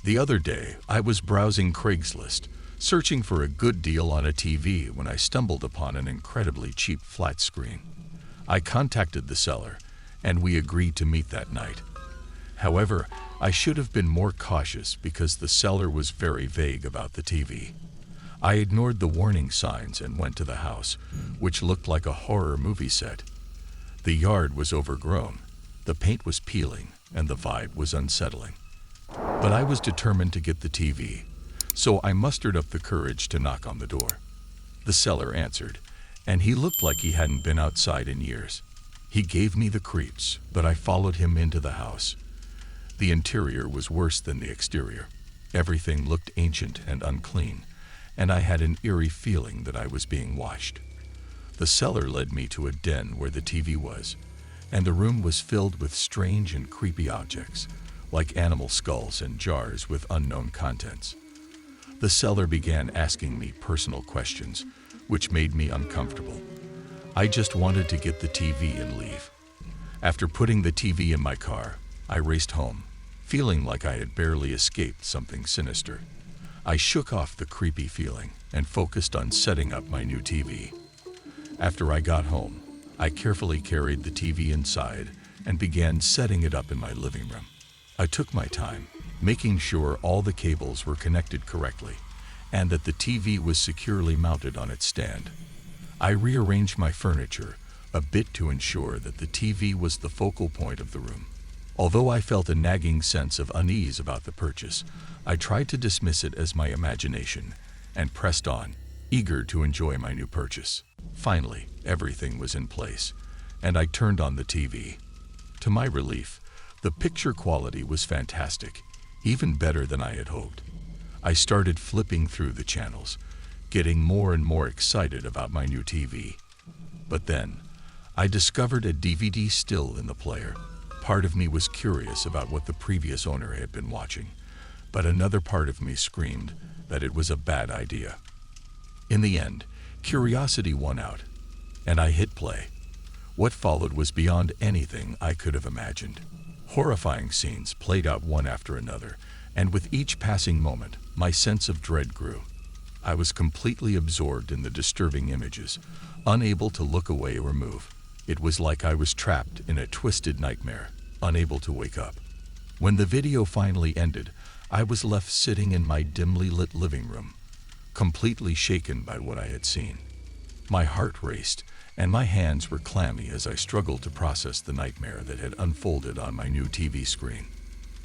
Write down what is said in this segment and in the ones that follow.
The other day, I was browsing Craigslist, searching for a good deal on a TV when I stumbled upon an incredibly cheap flat screen. I contacted the seller, and we agreed to meet that night. However, I should have been more cautious because the seller was very vague about the TV. I ignored the warning signs and went to the house, which looked like a horror movie set. The yard was overgrown, the paint was peeling, and the vibe was unsettling. But I was determined to get the TV, so I mustered up the courage to knock on the door. The seller answered, and he looked like he hadn't been outside in years. He gave me the creeps, but I followed him into the house. The interior was worse than the exterior. Everything looked ancient and unclean, and I had an eerie feeling that I was being watched. The seller led me to a den where the TV was, and the room was filled with strange and creepy objects, like animal skulls and jars with unknown contents. The seller began asking me personal questions, which made me uncomfortable. I just wanted to get the TV and leave. After putting the TV in my car, I raced home, feeling like I had barely escaped something sinister. I shook off the creepy feeling and focused on setting up my new TV. After I got home, I carefully carried the TV inside and began setting it up in my living room. I took my time, making sure all the cables were connected correctly and that the TV was securely mounted on its stand. I rearranged my furniture a bit to ensure that the TV was the focal point of the room. Although I felt a nagging sense of unease about the purchase, I tried to dismiss it as my imagination and pressed on, eager to enjoy my new purchase. Finally, everything was in place, and I turned on the TV. To my relief, the picture quality was fantastic, even better than I had hoped. I started flipping through the channels, getting more and more excited about my new TV. But then, I discovered a DVD still in the player. Part of me was curious about what the previous owner had been watching, but another part of me screamed that it was a bad idea. In the end, curiosity won out, and I hit play. What followed was beyond anything I could have imagined. Horrifying scenes played out one after another, and with each passing moment, my sense of dread grew. I was completely absorbed in the disturbing images, unable to look away or move. It was like I was trapped in a twisted nightmare, unable to wake up. When the video finally ended, I was left sitting in my dimly lit living room, completely shaken by what I had seen. My heart raced, and my hands were clammy as I struggled to process the nightmare that had unfolded on my new TV screen.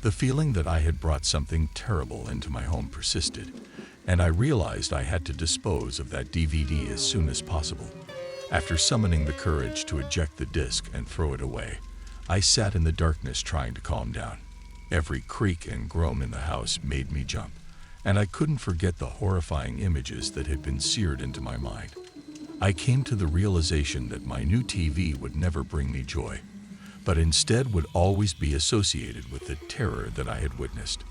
The feeling that I had brought something terrible into my home persisted, and I realized I had to dispose of that DVD as soon as possible. After summoning the courage to eject the disc and throw it away, I sat in the darkness trying to calm down. Every creak and groan in the house made me jump, and I couldn't forget the horrifying images that had been seared into my mind. I came to the realization that my new TV would never bring me joy, but instead would always be associated with the terror that I had witnessed.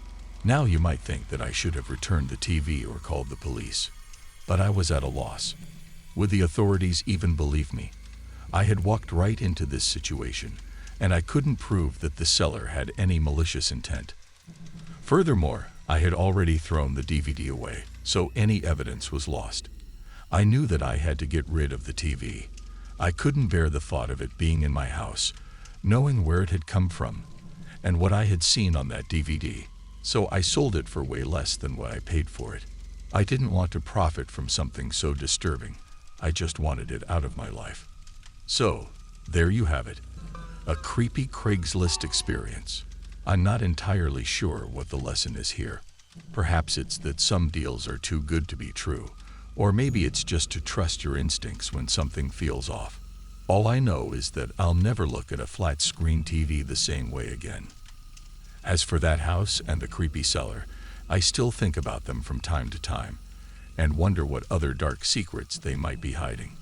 Now you might think that I should have returned the TV or called the police, but I was at a loss. Would the authorities even believe me? I had walked right into this situation, and I couldn't prove that the seller had any malicious intent. Furthermore, I had already thrown the DVD away, so any evidence was lost. I knew that I had to get rid of the TV. I couldn't bear the thought of it being in my house, knowing where it had come from, and what I had seen on that DVD, so I sold it for way less than what I paid for it. I didn't want to profit from something so disturbing. I just wanted it out of my life. So, there you have it. A creepy Craigslist experience. I'm not entirely sure what the lesson is here. Perhaps it's that some deals are too good to be true, or maybe it's just to trust your instincts when something feels off. All I know is that I'll never look at a flat screen TV the same way again. As for that house and the creepy seller, I still think about them from time to time and wonder what other dark secrets they might be hiding.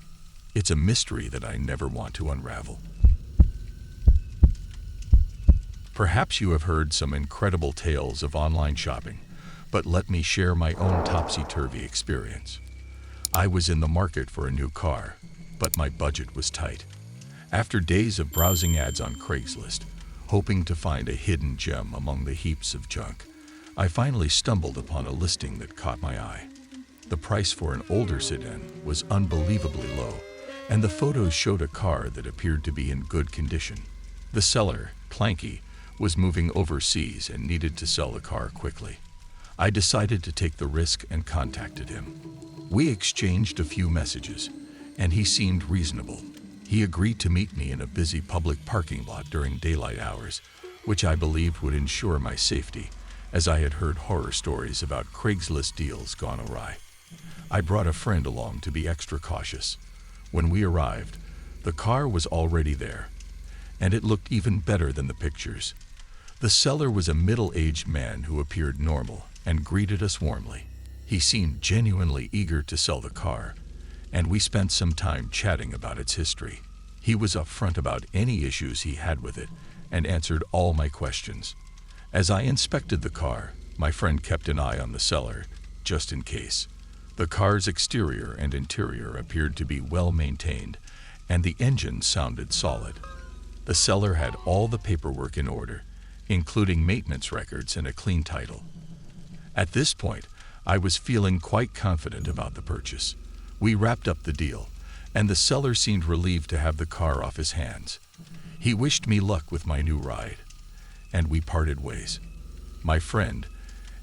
It's a mystery that I never want to unravel. Perhaps you have heard some incredible tales of online shopping, but let me share my own topsy-turvy experience. I was in the market for a new car, but my budget was tight. After days of browsing ads on Craigslist, hoping to find a hidden gem among the heaps of junk, I finally stumbled upon a listing that caught my eye. The price for an older sedan was unbelievably low, and the photos showed a car that appeared to be in good condition. The seller, Clanky, was moving overseas and needed to sell the car quickly. I decided to take the risk and contacted him. We exchanged a few messages, and he seemed reasonable. He agreed to meet me in a busy public parking lot during daylight hours, which I believed would ensure my safety, as I had heard horror stories about Craigslist deals gone awry. I brought a friend along to be extra cautious. When we arrived, the car was already there, and it looked even better than the pictures. The seller was a middle-aged man who appeared normal and greeted us warmly. He seemed genuinely eager to sell the car, and we spent some time chatting about its history. He was upfront about any issues he had with it and answered all my questions. As I inspected the car, my friend kept an eye on the seller, just in case. The car's exterior and interior appeared to be well maintained, and the engine sounded solid. The seller had all the paperwork in order, including maintenance records and a clean title. At this point, I was feeling quite confident about the purchase. We wrapped up the deal, and the seller seemed relieved to have the car off his hands. He wished me luck with my new ride, and we parted ways. My friend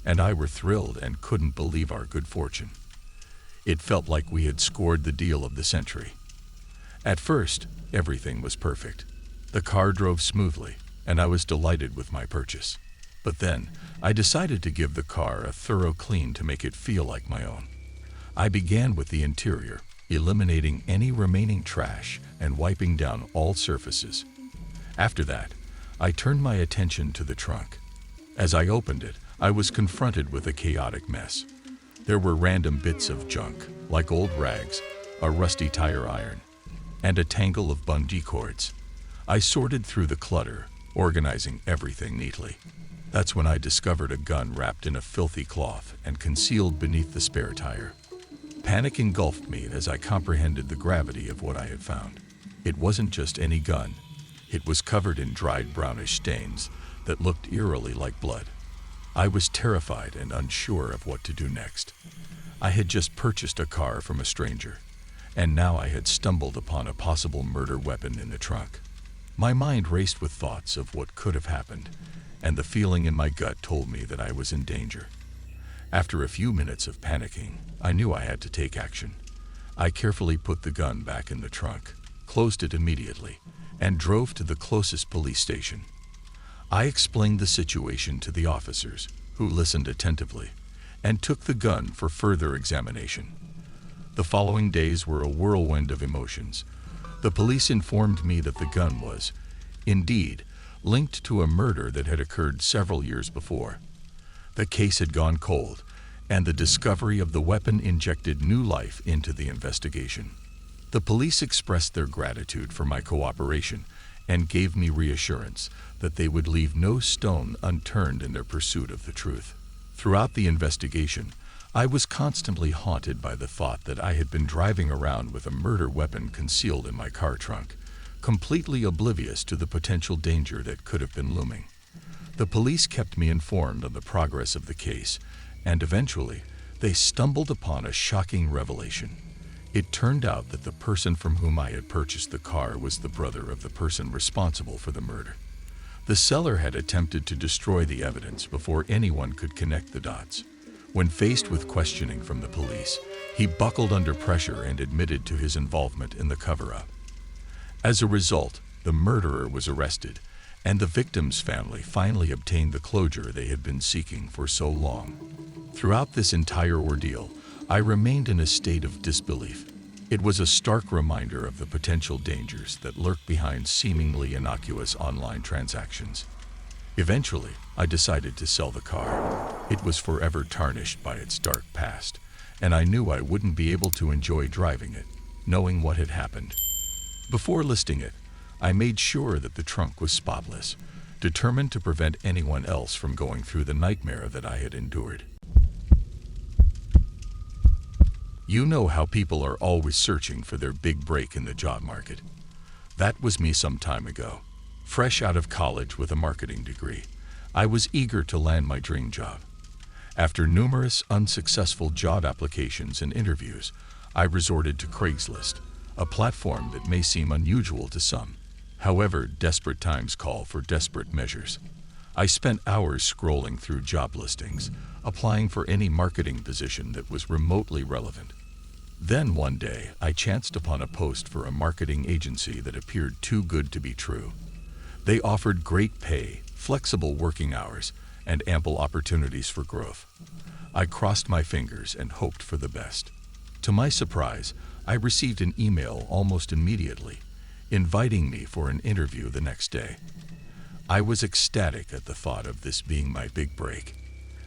and I were thrilled and couldn't believe our good fortune. It felt like we had scored the deal of the century. At first, everything was perfect. The car drove smoothly, and I was delighted with my purchase. But then, I decided to give the car a thorough clean to make it feel like my own. I began with the interior, eliminating any remaining trash and wiping down all surfaces. After that, I turned my attention to the trunk. As I opened it, I was confronted with a chaotic mess. There were random bits of junk, like old rags, a rusty tire iron, and a tangle of bungee cords. I sorted through the clutter, organizing everything neatly. That's when I discovered a gun wrapped in a filthy cloth and concealed beneath the spare tire. Panic engulfed me as I comprehended the gravity of what I had found. It wasn't just any gun. It was covered in dried brownish stains that looked eerily like blood. I was terrified and unsure of what to do next. I had just purchased a car from a stranger, and now I had stumbled upon a possible murder weapon in the trunk. My mind raced with thoughts of what could have happened, and the feeling in my gut told me that I was in danger. After a few minutes of panicking, I knew I had to take action. I carefully put the gun back in the trunk, closed it immediately, and drove to the closest police station. I explained the situation to the officers, who listened attentively, and took the gun for further examination. The following days were a whirlwind of emotions. The police informed me that the gun was, indeed, linked to a murder that had occurred several years before. The case had gone cold, and the discovery of the weapon injected new life into the investigation. The police expressed their gratitude for my cooperation and gave me reassurance that they would leave no stone unturned in their pursuit of the truth. Throughout the investigation, I was constantly haunted by the thought that I had been driving around with a murder weapon concealed in my car trunk, completely oblivious to the potential danger that could have been looming. The police kept me informed on the progress of the case, and eventually, they stumbled upon a shocking revelation. It turned out that the person from whom I had purchased the car was the brother of the person responsible for the murder. The seller had attempted to destroy the evidence before anyone could connect the dots. When faced with questioning from the police, he buckled under pressure and admitted to his involvement in the cover-up. As a result, the murderer was arrested, and the victim's family finally obtained the closure they had been seeking for so long. Throughout this entire ordeal, I remained in a state of disbelief. It was a stark reminder of the potential dangers that lurk behind seemingly innocuous online transactions. Eventually, I decided to sell the car. It was forever tarnished by its dark past, and I knew I wouldn't be able to enjoy driving it, knowing what had happened. Before listing it, I made sure that the trunk was spotless, determined to prevent anyone else from going through the nightmare that I had endured. You know how people are always searching for their big break in the job market. That was me some time ago. Fresh out of college with a marketing degree, I was eager to land my dream job. After numerous unsuccessful job applications and interviews, I resorted to Craigslist, a platform that may seem unusual to some. However, desperate times call for desperate measures. I spent hours scrolling through job listings, applying for any marketing position that was remotely relevant. Then one day, I chanced upon a post for a marketing agency that appeared too good to be true. They offered great pay, flexible working hours, and ample opportunities for growth. I crossed my fingers and hoped for the best. To my surprise, I received an email almost immediately, inviting me for an interview the next day. I was ecstatic at the thought of this being my big break.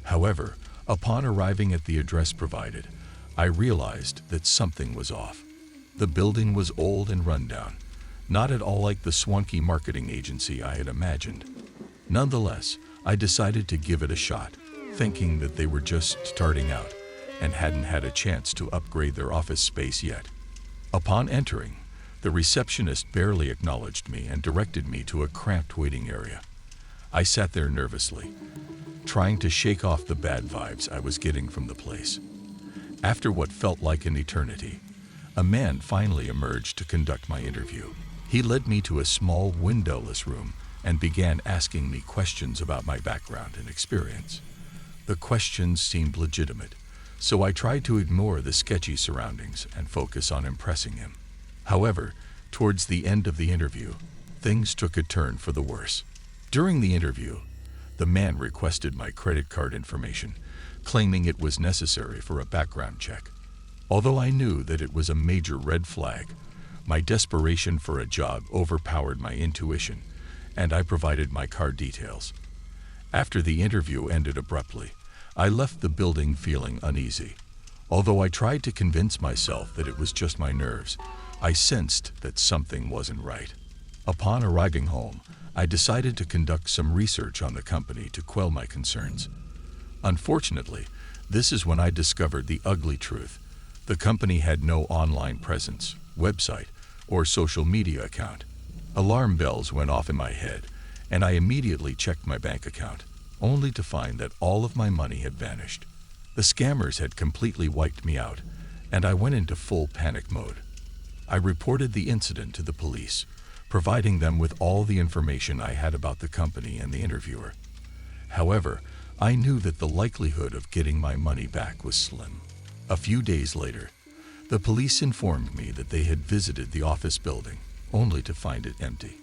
However, upon arriving at the address provided, I realized that something was off. The building was old and rundown, not at all like the swanky marketing agency I had imagined. Nonetheless, I decided to give it a shot, thinking that they were just starting out and hadn't had a chance to upgrade their office space yet. Upon entering, the receptionist barely acknowledged me and directed me to a cramped waiting area. I sat there nervously, trying to shake off the bad vibes I was getting from the place. After what felt like an eternity, a man finally emerged to conduct my interview. He led me to a small windowless room and began asking me questions about my background and experience. The questions seemed legitimate, so I tried to ignore the sketchy surroundings and focus on impressing him. However, towards the end of the interview, things took a turn for the worse. During the interview, the man requested my credit card information, claiming it was necessary for a background check. Although I knew that it was a major red flag, my desperation for a job overpowered my intuition, and I provided my card details. After the interview ended abruptly, I left the building feeling uneasy. Although I tried to convince myself that it was just my nerves, I sensed that something wasn't right. Upon arriving home, I decided to conduct some research on the company to quell my concerns. Unfortunately, this is when I discovered the ugly truth. The company had no online presence, website, or social media account. Alarm bells went off in my head, and I immediately checked my bank account, only to find that all of my money had vanished. The scammers had completely wiped me out, and I went into full panic mode. I reported the incident to the police, providing them with all the information I had about the company and the interviewer. However, I knew that the likelihood of getting my money back was slim. A few days later, the police informed me that they had visited the office building, only to find it empty.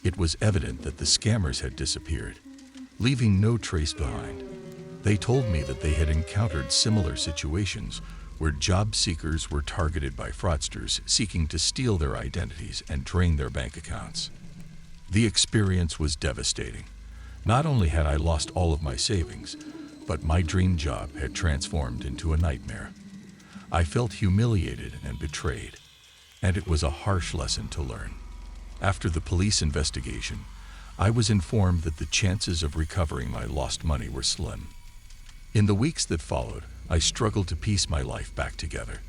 It was evident that the scammers had disappeared, leaving no trace behind. They told me that they had encountered similar situations where job seekers were targeted by fraudsters seeking to steal their identities and drain their bank accounts. The experience was devastating. Not only had I lost all of my savings, but my dream job had transformed into a nightmare. I felt humiliated and betrayed, and it was a harsh lesson to learn. After the police investigation, I was informed that the chances of recovering my lost money were slim. In the weeks that followed, I struggled to piece my life back together.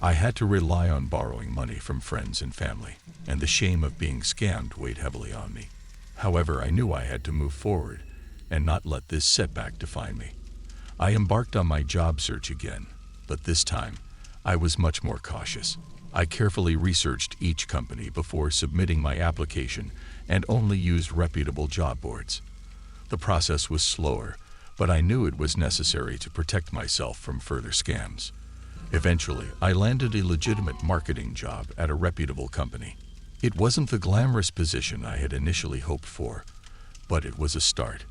I had to rely on borrowing money from friends and family, and the shame of being scammed weighed heavily on me. However, I knew I had to move forward and not let this setback define me. I embarked on my job search again, but this time, I was much more cautious. I carefully researched each company before submitting my application and only used reputable job boards. The process was slower, but I knew it was necessary to protect myself from further scams. Eventually, I landed a legitimate marketing job at a reputable company. It wasn't the glamorous position I had initially hoped for, but it was a start.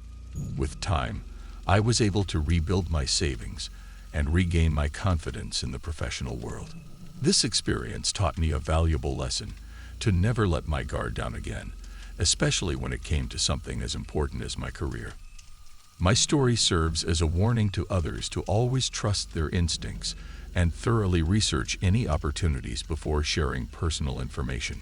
With time, I was able to rebuild my savings and regain my confidence in the professional world. This experience taught me a valuable lesson: to never let my guard down again, especially when it came to something as important as my career. My story serves as a warning to others to always trust their instincts and thoroughly research any opportunities before sharing personal information.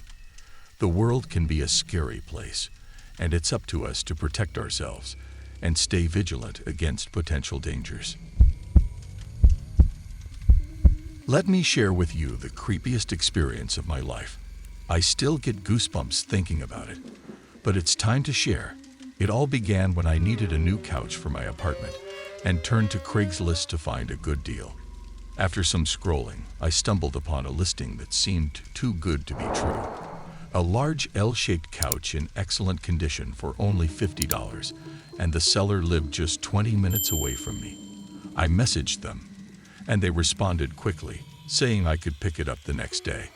The world can be a scary place, and it's up to us to protect ourselves and stay vigilant against potential dangers. Let me share with you the creepiest experience of my life. I still get goosebumps thinking about it, but it's time to share. It all began when I needed a new couch for my apartment, and turned to Craigslist to find a good deal. After some scrolling, I stumbled upon a listing that seemed too good to be true. A large L-shaped couch in excellent condition for only $50, and the seller lived just 20 minutes away from me. I messaged them, and they responded quickly, saying I could pick it up the next day.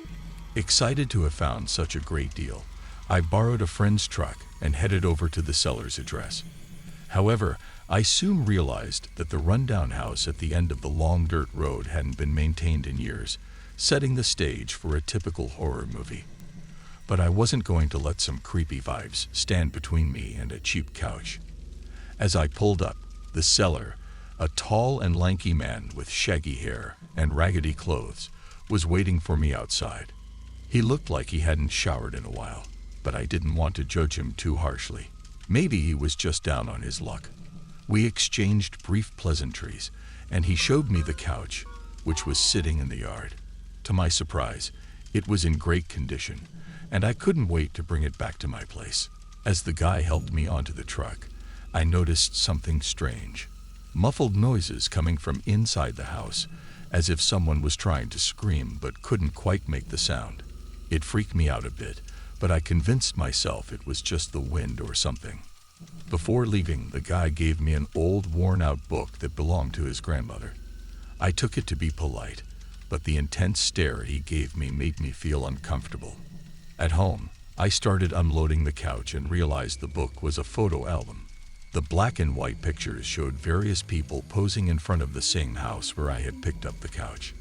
Excited to have found such a great deal, I borrowed a friend's truck and headed over to the seller's address. However, I soon realized that the rundown house at the end of the long dirt road hadn't been maintained in years, setting the stage for a typical horror movie. But I wasn't going to let some creepy vibes stand between me and a cheap couch. As I pulled up, the seller, a tall and lanky man with shaggy hair and raggedy clothes, was waiting for me outside. He looked like he hadn't showered in a while, but I didn't want to judge him too harshly. Maybe he was just down on his luck. We exchanged brief pleasantries, and he showed me the couch, which was sitting in the yard. To my surprise, it was in great condition, and I couldn't wait to bring it back to my place. As the guy helped me onto the truck, I noticed something strange. Muffled noises coming from inside the house, as if someone was trying to scream but couldn't quite make the sound. It freaked me out a bit, but I convinced myself it was just the wind or something. Before leaving, the guy gave me an old, worn-out book that belonged to his grandmother. I took it to be polite, but the intense stare he gave me made me feel uncomfortable. At home, I started unloading the couch and realized the book was a photo album. The black and white pictures showed various people posing in front of the same house where I had picked up the couch.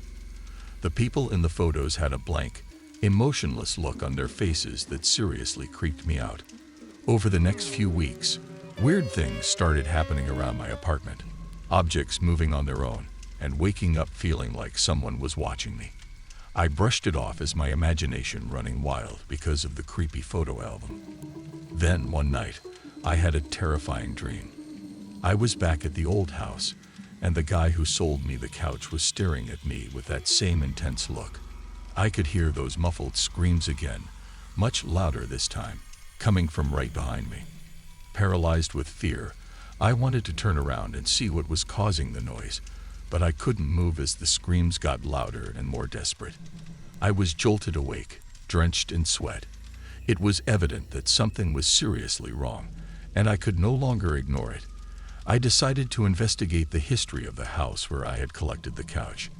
The people in the photos had a blank, emotionless look on their faces that seriously creeped me out. Over the next few weeks, weird things started happening around my apartment. Objects moving on their own, and waking up feeling like someone was watching me. I brushed it off as my imagination running wild because of the creepy photo album. Then, one night, I had a terrifying dream. I was back at the old house, and the guy who sold me the couch was staring at me with that same intense look. I could hear those muffled screams again, much louder this time, coming from right behind me. Paralyzed with fear, I wanted to turn around and see what was causing the noise, but I couldn't move as the screams got louder and more desperate. I was jolted awake, drenched in sweat. It was evident that something was seriously wrong, and I could no longer ignore it. I decided to investigate the history of the house where I had collected the couch.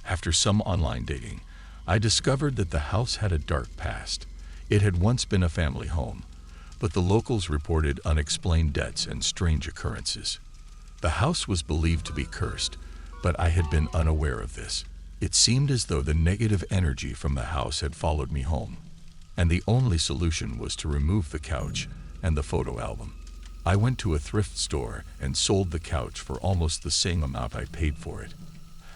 After some online digging, I discovered that the house had a dark past. It had once been a family home, but the locals reported unexplained deaths and strange occurrences. The house was believed to be cursed, but I had been unaware of this. It seemed as though the negative energy from the house had followed me home, and the only solution was to remove the couch and the photo album. I went to a thrift store and sold the couch for almost the same amount I paid for it.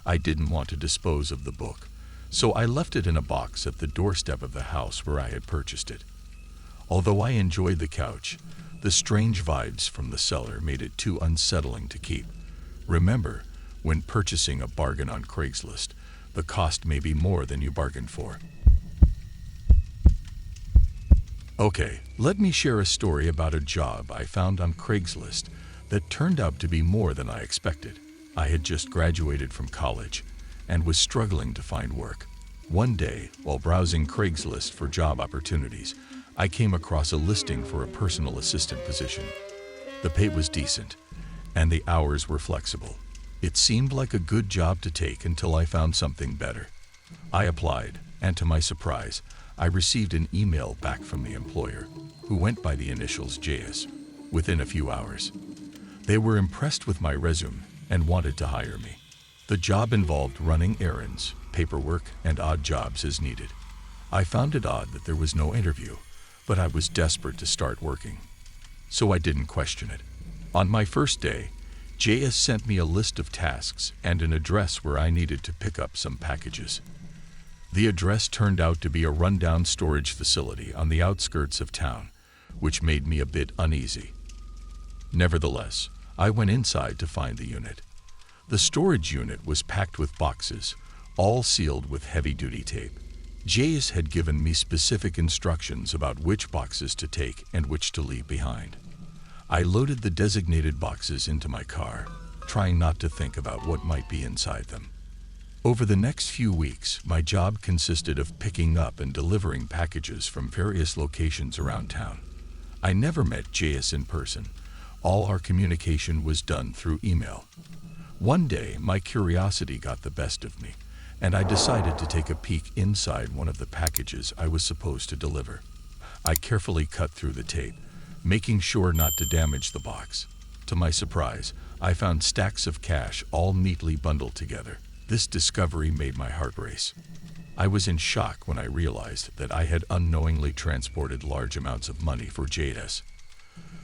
I didn't want to dispose of the book, so I left it in a box at the doorstep of the house where I had purchased it. Although I enjoyed the couch, the strange vibes from the seller made it too unsettling to keep. Remember, when purchasing a bargain on Craigslist, the cost may be more than you bargained for. Okay, let me share a story about a job I found on Craigslist that turned out to be more than I expected. I had just graduated from college and was struggling to find work. One day, while browsing Craigslist for job opportunities, I came across a listing for a personal assistant position. The pay was decent, and the hours were flexible. It seemed like a good job to take until I found something better. I applied, and to my surprise, I received an email back from the employer, who went by the initials JS, within a few hours. They were impressed with my resume and wanted to hire me. The job involved running errands, paperwork, and odd jobs as needed. I found it odd that there was no interview, but I was desperate to start working, so I didn't question it. On my first day, JS sent me a list of tasks and an address where I needed to pick up some packages. The address turned out to be a rundown storage facility on the outskirts of town, which made me a bit uneasy. Nevertheless, I went inside to find the unit. The storage unit was packed with boxes, all sealed with heavy-duty tape. JS had given me specific instructions about which boxes to take and which to leave behind. I loaded the designated boxes into my car, trying not to think about what might be inside them. Over the next few weeks, my job consisted of picking up and delivering packages from various locations around town. I never met JS in person. All our communication was done through email. One day, my curiosity got the best of me, and I decided to take a peek inside one of the packages I was supposed to deliver. I carefully cut through the tape, making sure not to damage the box. To my surprise, I found stacks of cash all neatly bundled together. This discovery made my heart race. I was in shock when I realized that I had unknowingly transported large amounts of money for JS.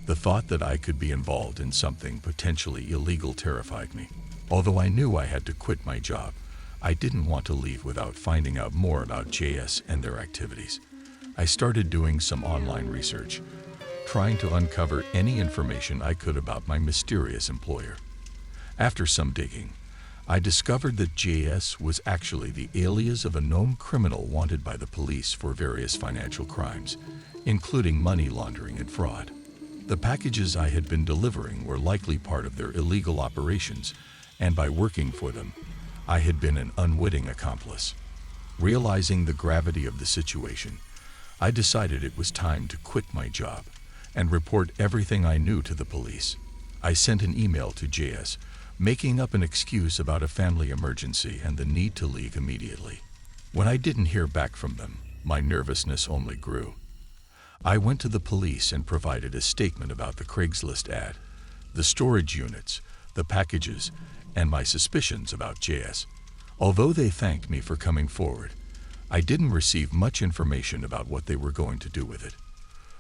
The thought that I could be involved in something potentially illegal terrified me. Although I knew I had to quit my job, I didn't want to leave without finding out more about JS and their activities. I started doing some online research, trying to uncover any information I could about my mysterious employer. After some digging, I discovered that JS was actually the alias of a known criminal wanted by the police for various financial crimes, including money laundering and fraud. The packages I had been delivering were likely part of their illegal operations, and by working for them, I had been an unwitting accomplice. Realizing the gravity of the situation, I decided it was time to quit my job and report everything I knew to the police. I sent an email to JS, making up an excuse about a family emergency and the need to leave immediately. When I didn't hear back from them, my nervousness only grew. I went to the police and provided a statement about the Craigslist ad, the storage units, the packages, and my suspicions about JS. Although they thanked me for coming forward, I didn't receive much information about what they were going to do with it.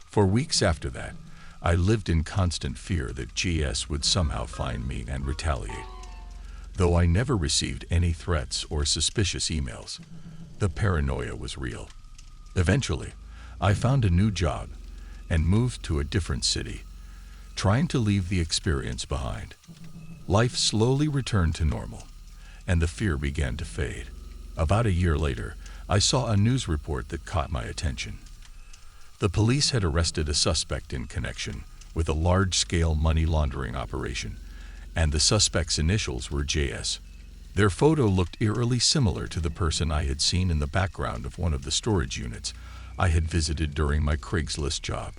For weeks after that, I lived in constant fear that JS would somehow find me and retaliate. Though I never received any threats or suspicious emails, the paranoia was real. Eventually, I found a new job and moved to a different city, trying to leave the experience behind. Life slowly returned to normal, and the fear began to fade. About a year later, I saw a news report that caught my attention. The police had arrested a suspect in connection with a large-scale money laundering operation, and the suspect's initials were JS. Their photo looked eerily similar to the person I had seen in the background of one of the storage units I had visited during my Craigslist job.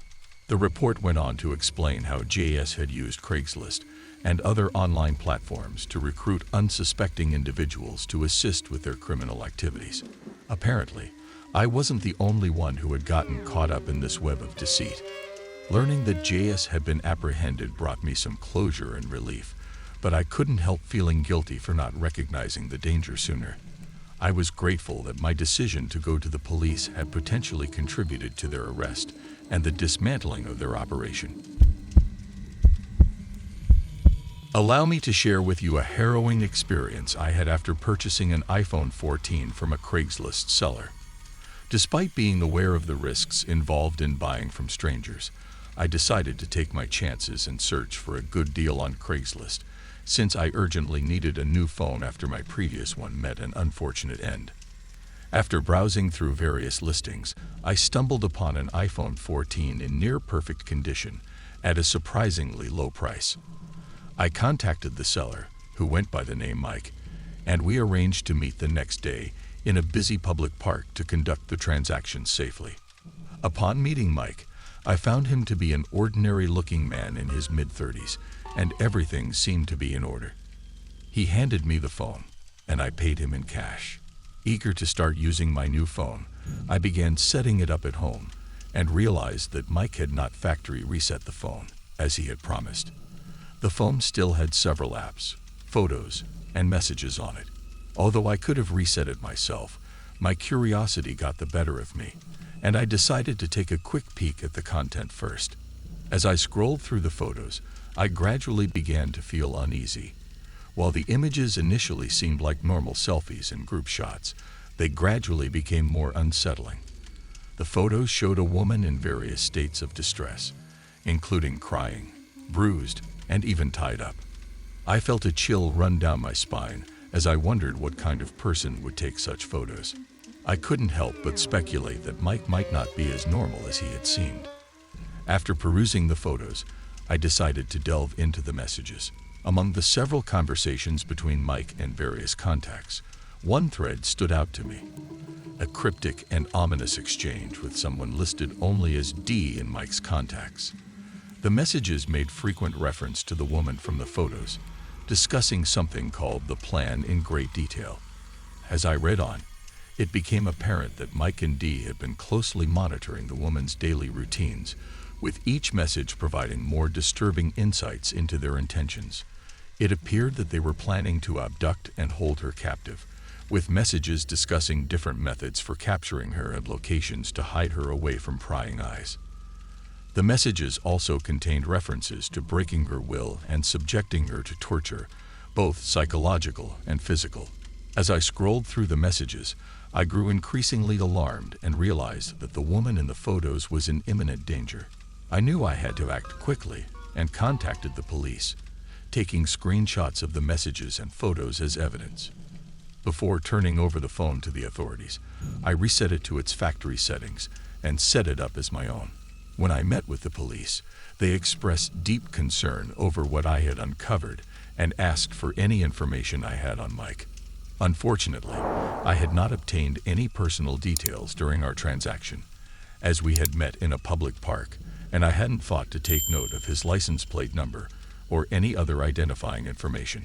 The report went on to explain how JS had used Craigslist and other online platforms to recruit unsuspecting individuals to assist with their criminal activities. Apparently, I wasn't the only one who had gotten caught up in this web of deceit. Learning that JS had been apprehended brought me some closure and relief, but I couldn't help feeling guilty for not recognizing the danger sooner. I was grateful that my decision to go to the police had potentially contributed to their arrest and the dismantling of their operation. Allow me to share with you a harrowing experience I had after purchasing an iPhone 14 from a Craigslist seller. Despite being aware of the risks involved in buying from strangers, I decided to take my chances and search for a good deal on Craigslist, since I urgently needed a new phone after my previous one met an unfortunate end. After browsing through various listings, I stumbled upon an iPhone 14 in near-perfect condition at a surprisingly low price. I contacted the seller, who went by the name Mike, and we arranged to meet the next day in a busy public park to conduct the transaction safely. Upon meeting Mike, I found him to be an ordinary-looking man in his mid-30s, and everything seemed to be in order. He handed me the phone, and I paid him in cash. Eager to start using my new phone, I began setting it up at home and realized that Mike had not factory reset the phone, as he had promised. The phone still had several apps, photos, and messages on it. Although I could have reset it myself, my curiosity got the better of me, and I decided to take a quick peek at the content first. As I scrolled through the photos, I gradually began to feel uneasy. While the images initially seemed like normal selfies and group shots, they gradually became more unsettling. The photos showed a woman in various states of distress, including crying, bruised, and even tied up. I felt a chill run down my spine as I wondered what kind of person would take such photos. I couldn't help but speculate that Mike might not be as normal as he had seemed. After perusing the photos, I decided to delve into the messages. Among the several conversations between Mike and various contacts, one thread stood out to me. A cryptic and ominous exchange with someone listed only as D in Mike's contacts. The messages made frequent reference to the woman from the photos, discussing something called the plan in great detail. As I read on, it became apparent that Mike and D had been closely monitoring the woman's daily routines, with each message providing more disturbing insights into their intentions. It appeared that they were planning to abduct and hold her captive, with messages discussing different methods for capturing her and locations to hide her away from prying eyes. The messages also contained references to breaking her will and subjecting her to torture, both psychological and physical. As I scrolled through the messages, I grew increasingly alarmed and realized that the woman in the photos was in imminent danger. I knew I had to act quickly and contacted the police, taking screenshots of the messages and photos as evidence. Before turning over the phone to the authorities, I reset it to its factory settings and set it up as my own. When I met with the police, they expressed deep concern over what I had uncovered and asked for any information I had on Mike. Unfortunately, I had not obtained any personal details during our transaction, as we had met in a public park, and I hadn't thought to take note of his license plate number or any other identifying information.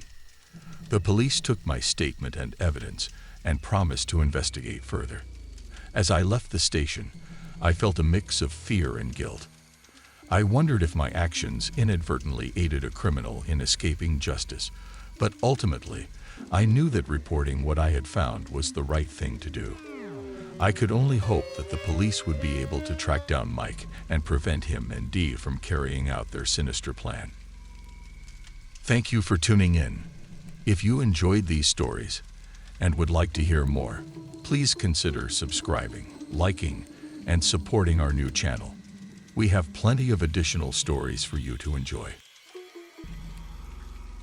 The police took my statement and evidence and promised to investigate further. As I left the station, I felt a mix of fear and guilt. I wondered if my actions inadvertently aided a criminal in escaping justice, but ultimately, I knew that reporting what I had found was the right thing to do. I could only hope that the police would be able to track down Mike and prevent him and Dee from carrying out their sinister plan. Thank you for tuning in. If you enjoyed these stories and would like to hear more, please consider subscribing, liking, and supporting our new channel. We have plenty of additional stories for you to enjoy.